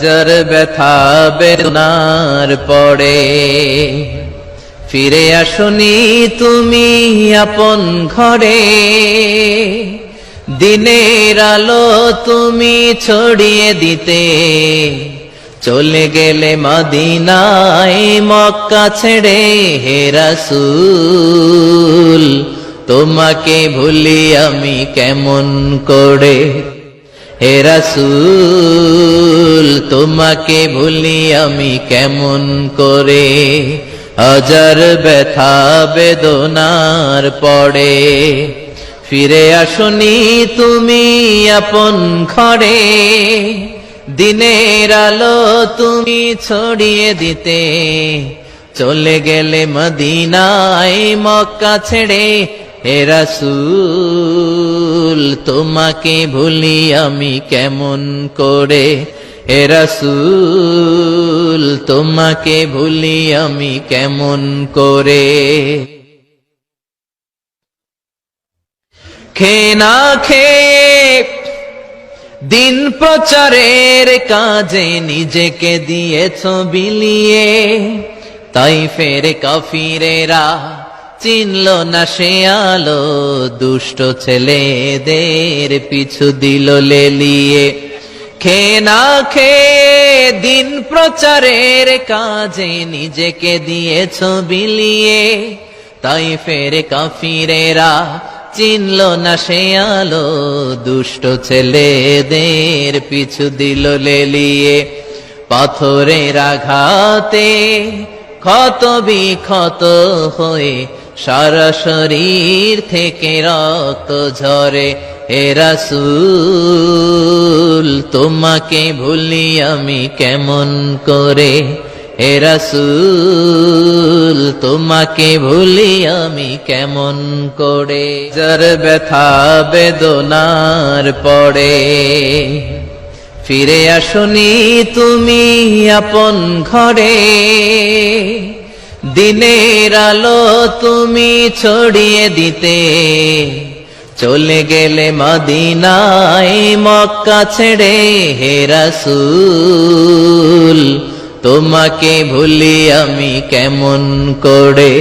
যার ব্যথা বেদনার পড়ে ফিরে আসনি তুমি আপন ঘরে, দিনের আলো তুমি ছড়িয়ে দিতে চলে গেলে মদিনায় মক্কা ছেড়ে। হে রাসূল তোমাকে ভুলি আমি কেমন করে, হে রাসূল তোমাকে ভুলি আমি কেমন করে। হাজার ব্যথা বেদনার পড়ে ফিরে আসনি তুমি আপন ঘরে, দিনের আলো তুমি ছড়িয়ে দিতে চলে গেলে মদিনায় মক্কা ছেড়ে। হে রাসূল তোমাকে ভুলি আমি কেমন করে, হে রাসূল তোমাকে ভুলি আমি কেমন করে। খেয়ে না খেয়ে দিন প্রচারের কাজে নিজেকে দিয়েছ বিলিয়ে, তাইফের কাফিরেরা চিনল না সে আলো, দুষ্ট ছেলেদের পিছু দিল লেলিয়ে। খেয়ে না খেয়ে দিন প্রচারের কাজে নিজেকে দিয়েছ বিলিয়ে, তাইফের কাফিরেরা চিনল না সে আলো, দুষ্ট ছেলেদের পিছু দিল লেলিয়ে। পাথরের আঘাতে ক্ষত বিক্ষত হয়ে সারা শরীর থেকে রক্ত ঝরে। হে রাসূল তোমাকে ভুলি আমি কেমন করে, হে রাসূল তোমাকে ভুলি আমি কেমন করে। যার ব্যথা বেদনার পড়ে ফিরে আসনি তুমি আপন ঘরে, দিনের আলো তুমি ছড়িয়ে দিতে চলে গেলে মদিনায় মক্কা ছেড়ে। হে রাসূল তোমাকে ভুলি আমি কেমন করে।